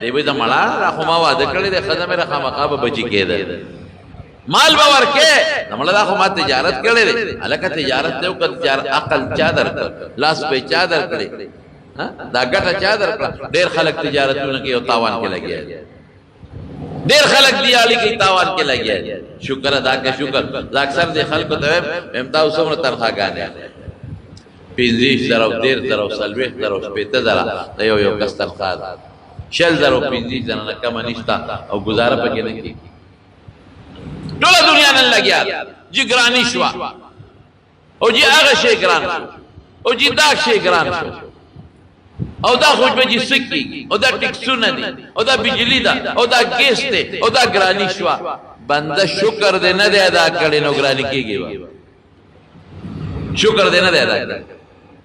دی وای د مړه را خو ما واده کړی دی ښځه مې را خامخا به بچي کېده مال به ورکې د مړه دا خو ما تجارت کړی دی هلکه تجارت دی وکړه عقل چا درکړ لاس پې چا درکړې دا ګټه چا درکړه ډېر خلک تجارتونه کوي او تاوان کې لګیا ډېر خلک دیالي کوي تاوان کې لګیا شکر ادا که شکر زه اکثر دې خلکو ته وایم تا اوس څومره تنخواګانې 50,000 13,000 40,000 50,000 د یو کس تنخوا ده 60,000 50,000 نه کمه نشته او ګزاره پکې نه کېږي ټوله دنیا نن لګیا جي ګراني شوه او جي هغه شی ګران شو او جي دا شی ګران شو او دا خوش به جي سکي او دا ټیکسونه دي او دا بجلی ده او دا ګیس ده او دا ګراني شوه بنده شکر دې نه دی ادا کړی نو ګراني کېږي شکر دې نه دی ادا کړی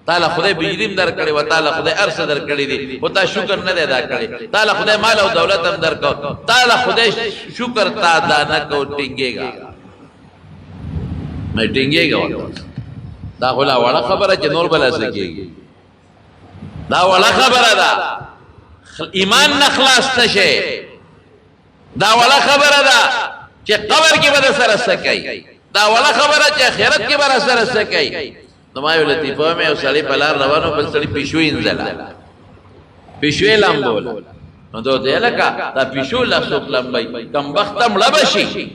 تعالی خدای بجلیم در کړی و تعالی خدای ارس در کړی دی او تا شکر نه ادا کړی تعالی خدای مال او دولت هم در کو تعالی خدای شکر تا ادا نه کو ټینګېګا مې ټینګېګا دا ولا وړه خبره چې نور بل اسکیږي دا وړه خبره ده ایمان نه خلاص نشي دا وړه خبره ده چې قبر کې به سره سکي دا وړه خبره چې آخرت کې به سره سکي نو ما یو لطیفه مې یو سړی په لار روانو بل سړی پیشو انځله پیشو لامبول نو دوی لکه دا پیشو لاسو لامبای کم وخت مړه بشي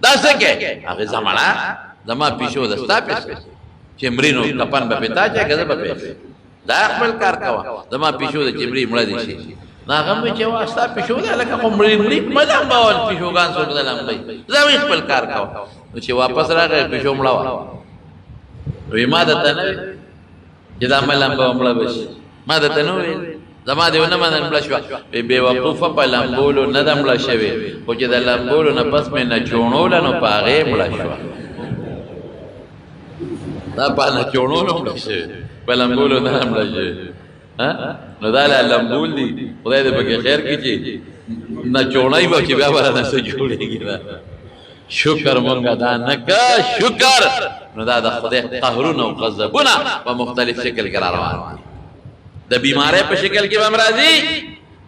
دا څه کې هغه زمانہ زما پیشو دستا پیسې چې مرینو کپن به پتا چې کده به پیسې دا خپل کار کوا زما پیشو د چمړي مړه دي شي ناغم چې واستا پیشو ده لکه کوم مړي مدام باول پیشوګان سو ده لامبای زما خپل کار کوا چې واپس راغی پیشو مړه وی ما دته نه چې دا ملم به مړه بشي ما دته نو زما دیونه من مړه شو به وقوفه په لامبولو نه د مړه شوی او چې د لامبولو نه پس مې نه چونول نو پاغه مړه شو دا په نه چونول مړه شوی په لامبولو نه مړه شوی ها نو دا لامبول دی خدای دې پکې خیر کړي نه چونای به چې بیا ورته څه جوړيږي شکر مونږه دا نکا شکر نو دا د خدای قهرونه او غضبونه په مختلف شکل کې روان د بیمارۍ په شکل کې هم راځي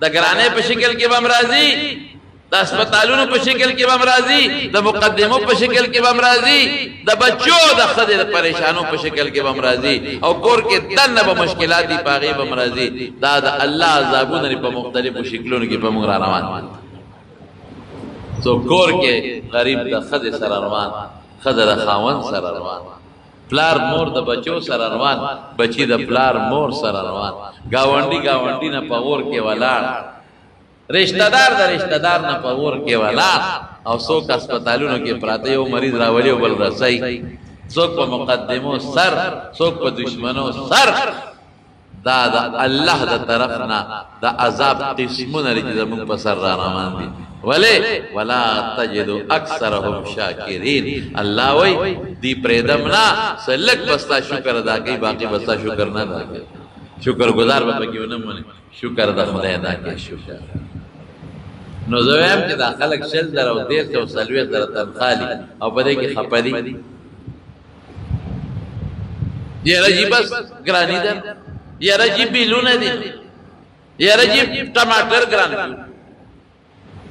د ګرانۍ په شکل کې هم راځي د هسپتالونو په شکل کې هم راځي د مقدمو په شکل کې هم راځي د بچو د خدای د پریشانو په شکل کې هم راځي او کور کې دنه به مشکلات دي پاغي هم راځي دا د الله عذابونه په مختلفو شکلونو کې په موږ روان تو کور کې غریب د خدای سره روان خدای د خاون سره روان پلار مور د بچو سره روان بچی د پلار مور سره روان گاونډي نه پور کې ولاړ رشتہ دار د رشتہ دار نه پور کې ولاړ او څوک هسپتالونو کې پراته یو مریض راولي او بل رسای څوک په مقدمو سر څوک په دشمنو سر دا د الله د طرف نه د عذاب قسمونه لري زموږ په سر را روان دي ولا تجد اکثرهم شاکرین الله وای دی پردمنا سلک بستا شکر ادا کوي باقی بستا شکر نه ادا کوي شکر گزار به پکې ونه مونږ شکر د خدای ادا کوي شکر نو زویم چې دا خلک شل درو دیر ته وسلوي در تنخالي او په دې کې خپدي دی راځي بس ګرانی ده یا راځي بیلونه دي یا راځي ټماټر ګران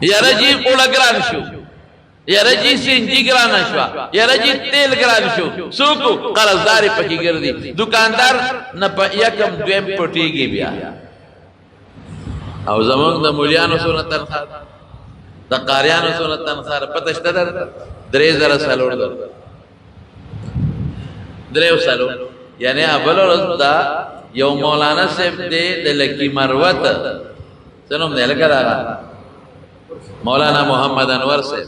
یا راځي کوړه ګران شو یا راځي سنجي ګران شو یا راځي تیل ګران شو څوک قرضدار پکې ګرځي دکاندار نه په یکم دویم پټيږي بیا او زمونږ د مولیانو سونه تنخواه د قاریانو سونه تنخواه پته شته در 3000 سالور در 3 سالور یعنی اول ورځ دا یو مولانا صاحب دې د لکی مروت سنوم نه لګا مولانا محمد انور صاحب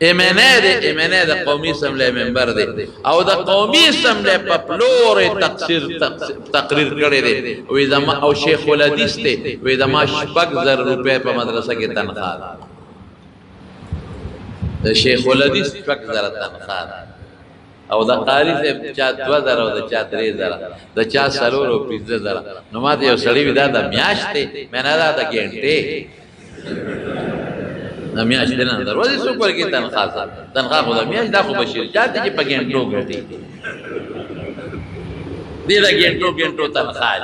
امنه د قومي اسمبلی ممبر دی او د قومي اسمبلی په پلور تقریر کړی دی وې زما او شیخ الحدیث ته وې زما 6000 روپے په مدرسه کې تنخواه د شیخ الحدیث 6000 تنخواه او د قاری صاحب چا 2000 او د چا 3000 د چا سلور او 15000 نو ماته یو سړی ودا د میاشتې مینه دا د ګنټه د میاشتې نه دروازه څو پر کې تنخواه خو د میاشت دا خو بشیر چاته چې په ګنټو ګټي دې د ګنټو تنخواه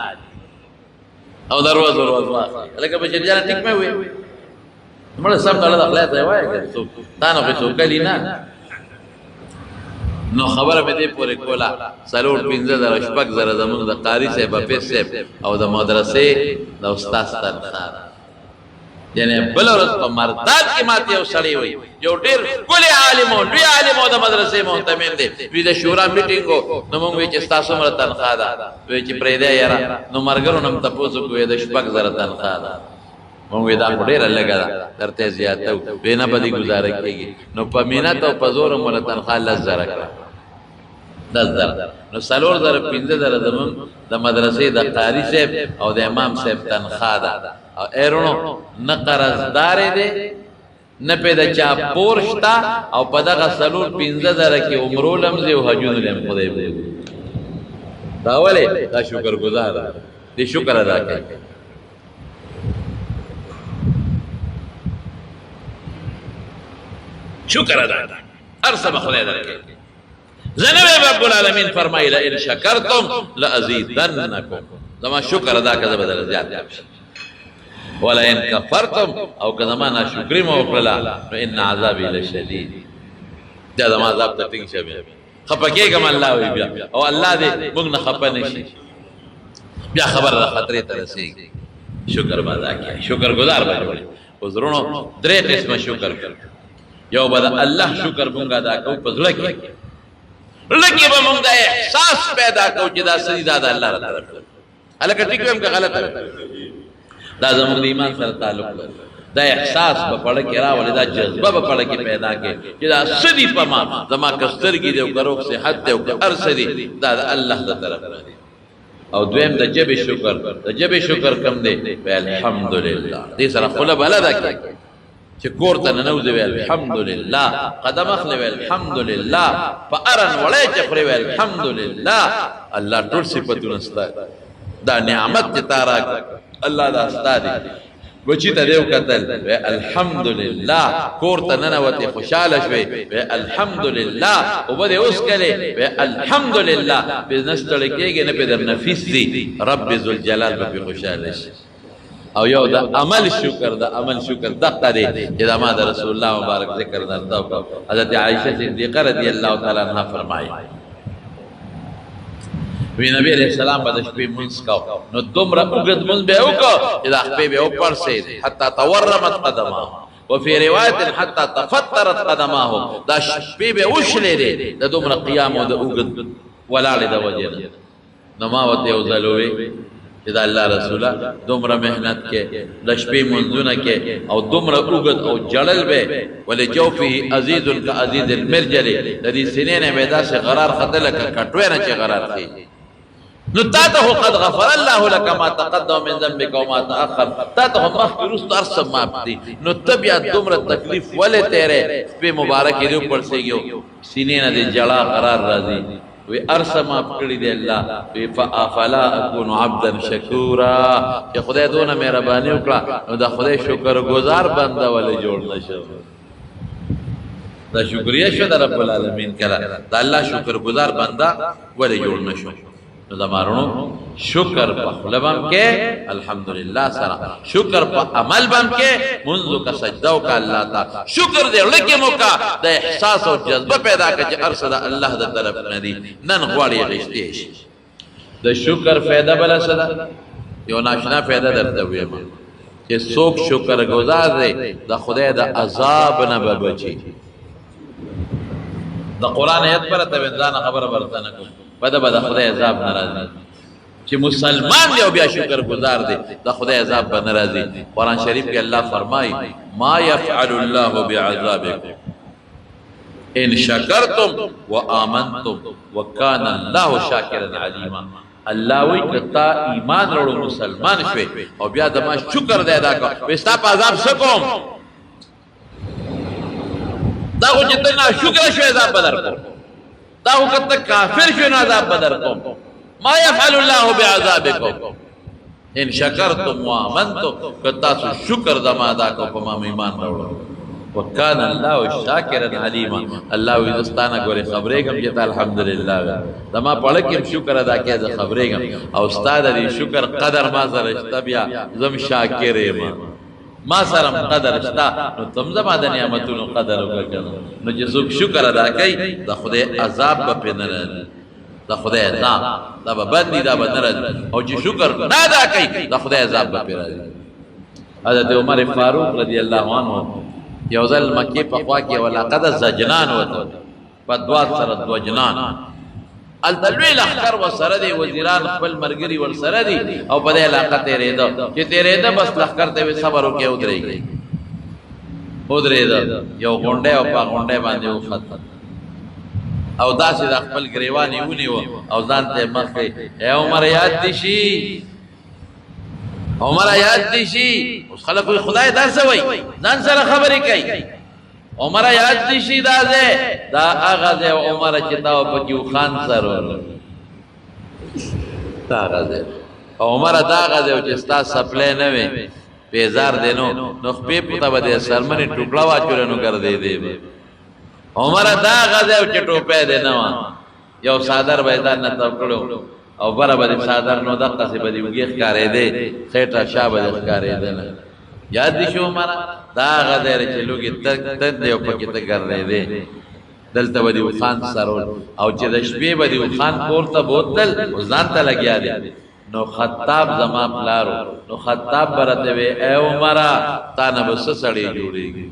او دروازه واخلي لکه بشیر جان ټیک مې وې مړ سم غلط اخلاق دی وای تا نه په څوکلی نه نو خبره مې دې پورې کوله سلوړ 15 شپږ زره زمونږ د قاری صاحب حافظ صاحب او د مدرسې د استاد تنخواه یعنی بل ورځ په مرداد کې ماته یو سړی وي یو ډېر ښکلی عالم و لوی عالم و د مدرسې محتمم دی دوی د شورا میټینګ و نو موږ وایي چې ستاسو څومره تنخواه ده وایي چې پرېږدی یاره نو ملګرو نه م تپوس وکړو د 6,000 تنخواه ده موږ وایي دا خو ډېره لږه ده درته یې زیاته وي نه به دې ګزاره کېږي نو په مینت او په زور مو له تنخواه 10,000 کړه 10,000 نو 4,000 زمون د مدرسې د قاری صاحب او د امام صاحب تنخواه ده او ایرونو نه قرضدار دی نه پیدا چا پورشتا او په دغه 15,000 کې عمرو لمزي او حجونو لم خدای به دا ولې دا شکر گزار دي شکر ادا کوي شکر ادا ارسم خدای درکې زنه رب العالمین فرمایله ان شکرتم لازیدنکم زما شکر ادا کړه بدل زیات شي ولا ان کفرتم او کله ما ناشکری مو وکړه نو ان عذابی لشدید دا زما عذاب ته ټینګ شوی خپکیږم الله وی بیا او الله دې موږ نه خپه نشي بیا خبر را خطرې ته رسیږي شکر ادا کړئ شکر گزار باندې وزرونو درې قسمه شکر یو بد الله شکر مونږ ادا کوو په ځل کې لکه به مونږ د احساس پیدا کوو چې دا سجدا د الله تعالی الکه ټیک ویم که غلط دا زموږ د ایمان سره تعلق لري دا احساس په پړه کې راولي دا جذبه په پړه کې پیدا کې چې دا سدي په ما زما کسترګي دی او کروک صحت دی او ارسدي دا د الله د طرف دی او دویم د جبه شکر د جبه شکر کم دی الحمدلله دې سره خپل بل ادا کوي چې کور ته ننوځي الحمدلله قدم اخلي الحمدلله فارن وړي چې خوري الحمدلله الله ټول صفاتونه ستاسو دا نعمت چې تارا الله دا ستاسو بچی ته دیو قتل الحمدلله کور ته ننوتي خوشاله شوي الحمدلله او بده اوس کله الحمدلله بزنس تل کېږي نه په در نفیس دي رب ذل جلال به خوشاله شي او یو دا عمل شکر دا عمل شکر دغه دی چې دا ما د رسول الله مبارک ذکر درته او حضرت عائشہ صدیقہ رضی الله تعالی عنها فرمایي وی نبی علیہ السلام بعد شپې منځ کاو نو دومره وګد منځ به وکړو چې دا خپې به وپړسې حتی تورمت قدمه وفي روایت حتی تفطرت قدمه دا شپې به وشلې د دومره قیام او د وګد ولاړې د وجه نو ما وته وزلوي چې دا الله رسوله دومره مهنت کې د شپې منځونه کې او دومره وګد او جړل به ولې جوفه عزیز کعزیز المرجل د دې سینې نه به داسې قرار خدل کټوي نه چې قرار کوي نو تاته قد غفر الله لك ما تقدم من ذنبك وما تاخر تاته مخرست ارسم ماپتی نو تبیا دومره تکلیف ولې تیرے په مبارک دې پر سيګو سینې نه دې جړه قرار راځي وی ارسم اپ کړی دی الله وی فافلا اكون عبدا شکورا چې خدای دونه مهرباني وکړه نو دا خدای شکر گزار بنده ولې جوړ نشو دا شکریا شو د رب العالمین کړه دا الله شکر گزار بنده ولې جوړ نشو نو زمارونو شکر په خپلبم کې الحمدلله سره شکر په عمل بم کې منذ کا سجده او کا الله تعالی شکر دې لکه موکا د احساس او جذبه پیدا کړي چې ارسل الله د طرف ندي نن غواړي غشتي شي د شکر فائدہ بل صدا یو ناشنا فائدہ درته ویم چې څوک شکر گزار دی د خدای د عذاب نه بچي د قران آیت پر ته ځان خبره ورته نه کوم بده خدای عذاب ناراضي چې مسلمان دی او بیا شکر گزار دی د خدای عذاب به ناراضي قران شریف کې الله فرمایي ما يفعل الله بعذابكم ان شکرتم وآمنتم وكان الله شاکرا علیما الله وی کتا ایمان وروړو مسلمان شوي او بیا د ما شکر دی ادا کو وستا په عذاب سکوم دا خو چې ته شکر شوي عذاب بدر کو دا هو کته کافر شو نه عذاب بدر کوم ما يفعل الله بعذابكم ان شکرتم وامنتم کتا شکر دما ادا کو په ما ایمان راوړو وکان الله شاکرا علیما. الله وی دستانه ګوره خبرېږم چې ته الحمدلله زما پړه کې شکر ادا کړه زه خبرېږم او استاد دې شکر قدر ما سره شته بیا زم شاکر یم ما سره قدر شته نو تم زما د نعمتونو قدر وکړه. نو چې څوک شکر ادا کوي د خدای عذاب به پې نه راځي، د خدای عذاب دا به بد دي دا به نه راځي، او چې شکر نه ادا کوي د خدای عذاب به پې راځي. حضرت عمر فاروق رضی الله عنه یو ځل مکې په خوا کې ولقد زجنان وته په دوات سره دو جنان هلته لوی لښکر ورسره دی، وزیران خپل ملګري ورسره دي او په دې علاقه تېرېده چې تېرېده بس لښکر ته وې صبر وکړې ودرېده یو غونډی او په غونډی باندې وخت او داسې د خپل ګریوان یې ونیو او ځان ته مخ کړې ای عمر یاد دې شي عمر یاد دې شي. اوس خلک وایي خدای دا څه وایي ځان سره خبرې کوي. عمر یاد دې شي دا ځای دا هغه ځای عمر چې تا پکې خان سره دا هغه ځای عمر دا هغه ځای چې ستا سپلی نه وي بیزار دی نو خپې پته به دې سرمنې ټوکړه واچولی نو ګرځېدې عمر دا هغه ځای چې ټوپی دی نه وه یو څادر به یې ځان نه تاو کړو او بره به دې څادر نو دقسې به دې اوږې ښکارېدې خېټه شا به دې ښکارېدله. یاد دې شو عمره دا هغه ځای چې لوګې تګ دی او پکې ته ګرځېدې دلته به دې اوښان سرول او چې د شپې به دې اوښان کور ته بوتل ځان ته لګیا دی. نو خطاب زما پلارو نو خطاب به راته وی ای عمره تا نه به څه سړی جوړېږي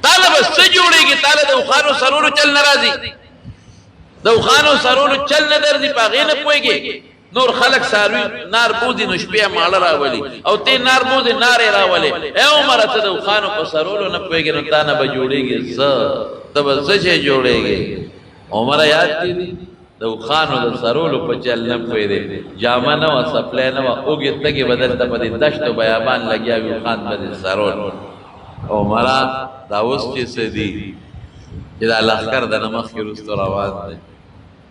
تا نه به څه جوړېږي تا له د اوښانو سرولو چل نه راځي د اوښانو سرولو چل نه درځي په هغې نه پوهېږې. نور خلق څاروي نار بوځي نو شپې ماړه راولي او ته نار بوځې نارې راولې. ای عمره ته د اوښانو په سرولو نه پوهېږې نو تا نه به جوړېږي څه ته به څه شی جوړېږې. عمره یاد دي د اوښانو د سرولو په چل نه پوهېدې جامه نه وه سپلی نه وه اوږې تګې به دلته په دې دشت و بیابان لګیا وي اوښان به دې سرول. عمره دا اوس چې څه دي چې دا لښکر د نه مخکې وروستو روان دی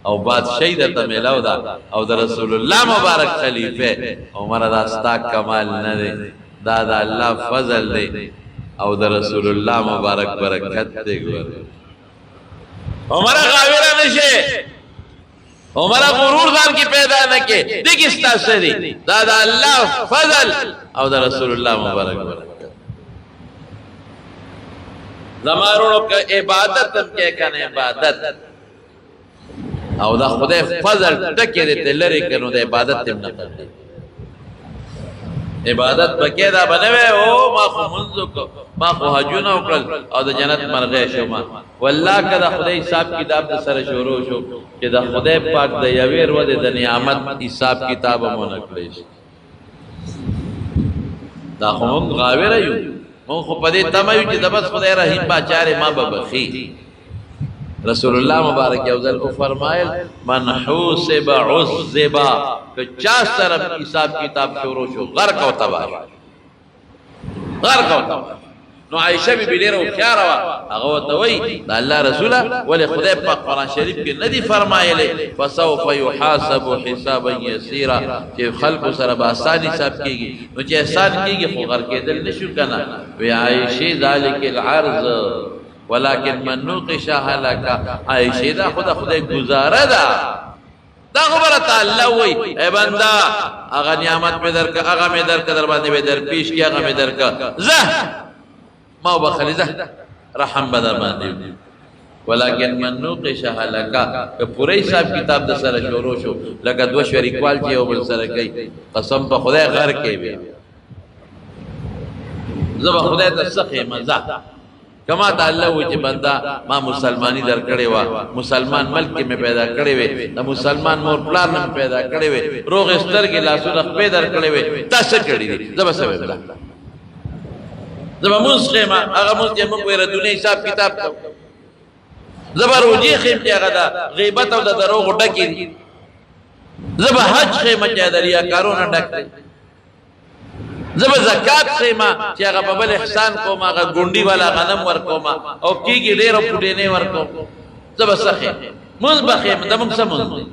او بادشاهي درته میلاو ده او د رسول الله مبارک خلیفه. عمره دا ستا کمال نه دی دا د الله فضل دی او د رسول الله مبارک برکت دی. ګوره عمره غاویره نشې عمره غرور ځان کې پیدا نه کې دې کې ستا څه دی دا د الله فضل او د رسول الله مبارک برکت. زما وروڼو که عبادت هم کې کنه عبادت او دا خدای فضل ټکې دې ته لرې کړي نو د عبادت هم نه کوي. عبادت پکې دا به نه وی او ما خو منځ وکړو ما خو حجونه وکړل او د جنت مرغۍ شوم. والله که د خدای حساب کتاب د سره شروع شو چې د خدای پاک د یوې ورځې د نعمت حساب کتاب هم ونه کړی شي دا خو موږ غاوره یو موږ خو په دې تمه یو چې د بس خدای رحیم باچارې ما به بخي. رسول الله مبارک یو ځل او فرمایل من حوسب عذبا که چا سره حساب کتاب شروع شو غرق او تباہ غرق او تباہ. نو عائشہ بی بی ډیره هوښیاره وه هغه ورته وایي د الله رسوله ولې خدای پاک قرآن شریف کې نه دي فرمایلی فسوف یحاسب حسابا یسیرا چې خلکو سره به آسان حساب کېږي نو چې احسان کېږي خو غر کېدل نه شو که نه. وی عایشې ذلک العرض ولكن من نوقش هلك. عائشې دا خو د خدای ګزاره ده دا خبره ته الله وایي ای بنده هغه نعمت مې درکړه هغه مې درکړه در باندې مې در پیش کړي هغه مې درکړه زه ما وبخلي زه رحم به در باندې ولكن من نوقش هلك که پوره حساب کتاب د سره شروع شو لکه دوه شریکوال چې یو بل سره کوي قسم په خدای غر کوي بیا زه به خدای ته څه ښیم زه کما ته الله وایي چې بنده ما مسلماني در کړې وه مسلمان ملک کې مې پیدا کړې وې د مسلمان مور پلار نه مې پیدا کړې وې روغې سترګې لاسونه خپې در کړې وې تا څه کړي دي زه به څه ویم زه به مونځ ښیم هغه مونځ چې موږ وایو دنیا حساب کتاب کوو زه به روجې ښیم چې هغه د غیبت او د دروغو ډکې دي زه به حج ښیم چې د ریاکارو نه ډک دی زه به زکات ښیم چې هغه په بل احسان کوم هغه ګونډي والا غنم ورکوم او کېږي ډېر او پوډینې ورکوم زه به څه ښیم مونځ به ښیم د موږ څه مونځ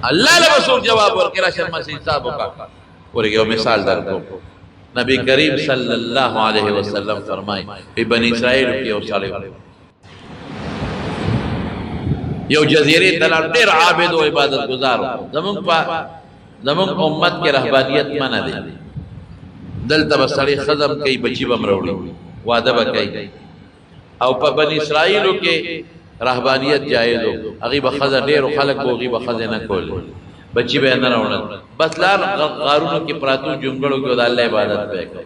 الله له به څوک جواب ورکړي راشه ماسې حساب وکړه ورګې یو مثال در کوم نبی کریم صلی اللہ علیہ وسلم فرمائی کہ بنی اسرائیل کی او سالے یو جزیرے تلا دیر عابد و عبادت گزارو زمان امت کے رہبانیت منع دے دل تب سڑی خزم کئی بچی بمروڑی وعدہ کئی او پا بنی اسرائیلو کے رہبانیت جائز ہو اغیب خزر دیر و خلق کو اغیب خزر نہ کھول بچی بے نہ روڑن بس لار غارونو کی پراتو جنگڑوں کی دا اللہ عبادت پہ کر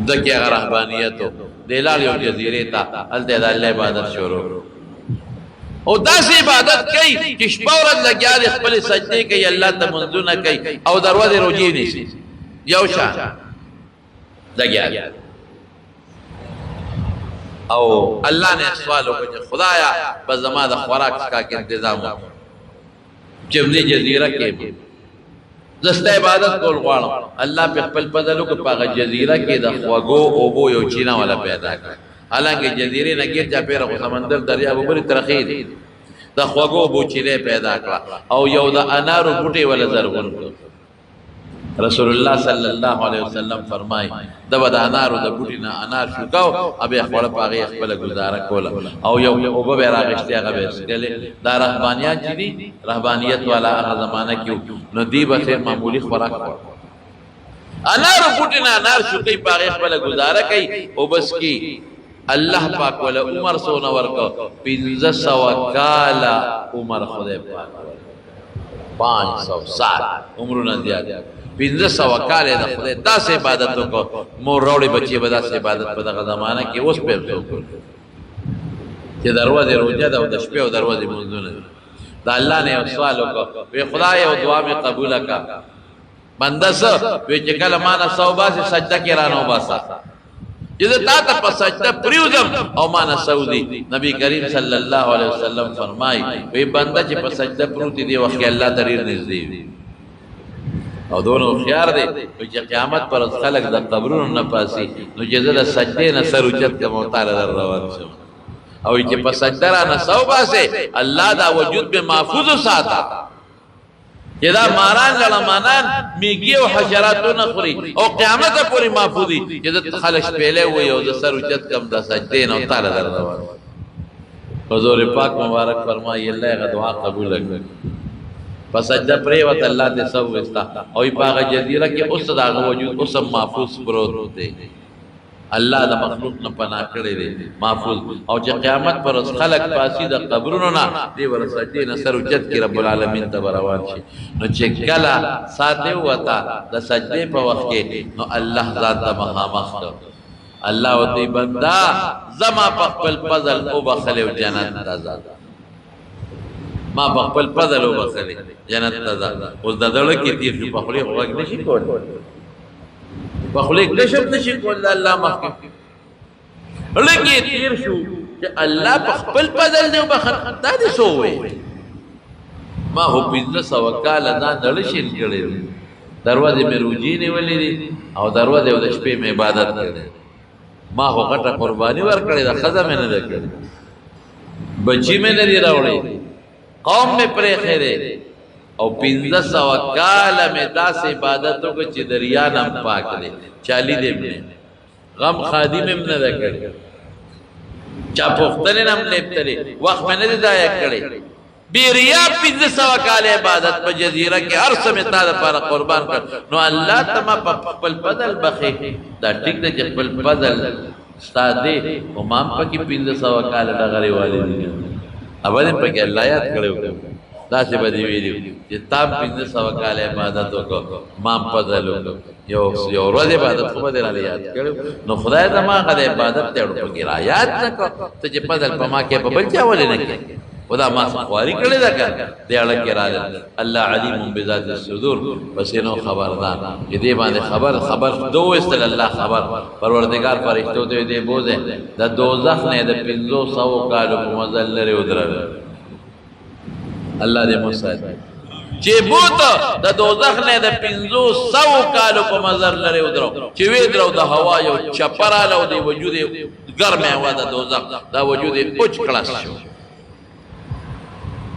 دکی اگر رہبانیت ہو دیلال یو جزیرے تا التے دا اللہ عبادت شروع او دا سی عبادت کئی کشپاورت لگیا دے خپل سجدے کئی اللہ تا منزو نہ کئی او دروازے روجی نیسی یو شاہ لگیا دے او اللہ نے سوالو کہ خدایا بس زمان دا خوراک کا انتظام ہو چمنی جزیرہ کے دستا عبادت کو الغوارا اللہ پہ خپل پدلو کہ پاگا جزیرہ کے دا خوگو اوبو یو چینا والا پیدا کر حالانکہ جزیرے نگیر جا پیرا خو سمندر دریا ببری ترخیر دا خوگو اوبو چینے پیدا کر او یو دا انارو بوٹے والا زرغن رسول اللہ صلی اللہ علیہ وسلم فرمائی دبا دا انارو دا بوٹی نا انار شکاو اب اخوڑ پاگی اخبر گزارا کولا او یو اوبا بے راگشتی اگا بے سکلے دا رہبانیات جی دی رہبانیت والا اگا زمانہ کیوں نو دی بخیر معمولی خوراک کھوڑ انارو بوٹی نا انار شکی پاگی اخبر گزارا کئی او بس کی اللہ پاک والا عمر سونا ورکا 500 کالا عمر خدے پاک 500 سال عمرو نا زیادہ 500 کالے دا خدای دا سے عبادتوں کو مور روڑی بچی بدا سے عبادت پدا زمانہ کی اس پہ کہ دروازے روجہ دا دشپے و دروازے منزون دا اللہ نے سوالوں کو وی خدای و دعا میں قبولہ کا بندہ سا وی چکل مانا صوبہ سے سجدہ کی رانو باسا جیسے تا تا پا سجدہ پریوزم او مانا سعودی نبی کریم صلی اللہ علیہ وسلم فرمائی وی بندہ چی پا سجدہ پروتی دی وقت اللہ تریر نزدی او دونوں خیار دے وچہ قیامت پر از خلق دا قبرون نپاسی نو جزد سجدے نصر اچت کا موتار در روان شو او وچہ پا سجدہ را نصوبہ سے اللہ دا وجود میں محفوظ ساتا جدا ماران لڑمانان میگی و حشراتو نخوری او قیامت پوری محفوظی جدا خلق پہلے ہوئی او دا سر اچت کم دا سجدے نوتار در روان حضور پاک مبارک فرمائی اللہ کا دعا قبول اگر فسجدہ پریوت اللہ تے سب وستا اوی پاگا جزیرہ کہ اس داغ وجود اس محفوظ پروت ہوتے اللہ دا مخلوق نہ پناہ کرے دے محفوظ او جا قیامت پر اس خلق پاسی دا قبروننا دے ورسجدے نصر اچت کی رب العالمین تبروان شے نو چکلا ساتے ہوا تا دا سجدے پا وقت کے نو اللہ ذات دا مخامخ کر اللہ و تی بندہ زما پقبل پزل او بخلے و جنت دا ذات ما بخبل پدل و بخلی جنت تزا اس ددڑکی تیر شو بخلی خوک نشی کول بخلی کشب نشی کول اللہ محکم لکی تیر شو کہ اللہ بخبل پدل دے و بخل دا دی سو ہوئے ما ہو 500 کالا دا دڑشن کرے دروازے میں روجینے والی دی او دروازے و دشپے میں عبادت کرے ما ہو غٹا قربانی ور کرے دا خزا میں نہ کرے بچی میں نہ دی راوڑے قوم میں پرے خیرے او 500 کالا میں دا سے عبادتوں کو چی دریا نام پاک لے چالی دے میں غم خادی میں منہ دا کرے چا پختنے نام لیپتلے وقت میں نہ دایا کرے بیریا 500 کالا عبادت پا جزیرہ کے عرص میں تا دا پارا قربان کر نو اللہ تما پا پل پدل بخی دا ٹک دا چی پل پدل ستا دے امام پا کی 500 کالا دا غری والے دی اب دن پا کہ اللہ یاد کرے ہوگا دا سے بدی ویلیو کہ تام 500 کال عبادتوں کو مام پدلو یو روز عبادت خوبا دیر آلی یاد کرے نو خدای زمان قد عبادت تیڑو پا گرا یاد نکو تو جی پدل پا ماں کے پا بلچا والے نکی خدا ماں سخواری کرے دا کر دیڑا کرا دے اللہ علیم بذات الصدور بسینو خبردان یہ دے باندے خبر دو استل اللہ خبر پروردگار فرشتو دے بوزے دا دوزخ نے دا 500 کالو کو مزل لرے ادھر اللہ دے مسائد چی بوتا دا دوزخ نے دا 500 کالو کو مزل لرے ادھر چوی درو دا ہوا یو چپرا لو دے وجود گرم ہے ہوا دا دوزخ دا وجود اچ کلاس شو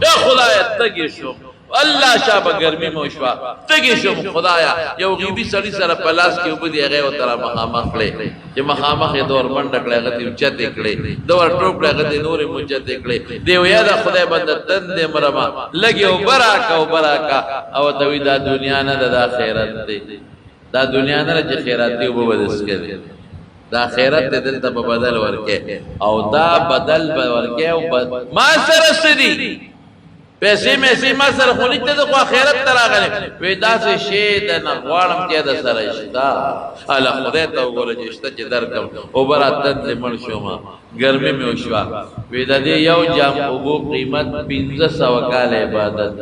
اے خدای تگی شو الله شابه ګرمي مو شوا تګي شو خدایا یو غیبی سړی سره پلاس کې وبدي هغه وتره مخامخ کړي چې مخامخ یې دور منډ کړي هغه تی چته کړي دور ټوپ هغه تی نور مجته کړي دی ویا دا خدای بند تند مرما لګي او براکا او توی دا دنیا نه د آخرت دی دا دنیا نه چې خیرات دی وبدس کړي دا خیرت دلته په بدل ورکه او دا بدل ورکه او ما سره سدي پیسې ما سره خو نشته د خیرت تراغله وې دا څه شی د نغواړم چې د سره شتا الله خدای ته وګوره چې شته چې درکم او براتت لمن شوما ګرمي مې وشوا وې د دې یو جام اوبو قیمت 1500 کال عبادت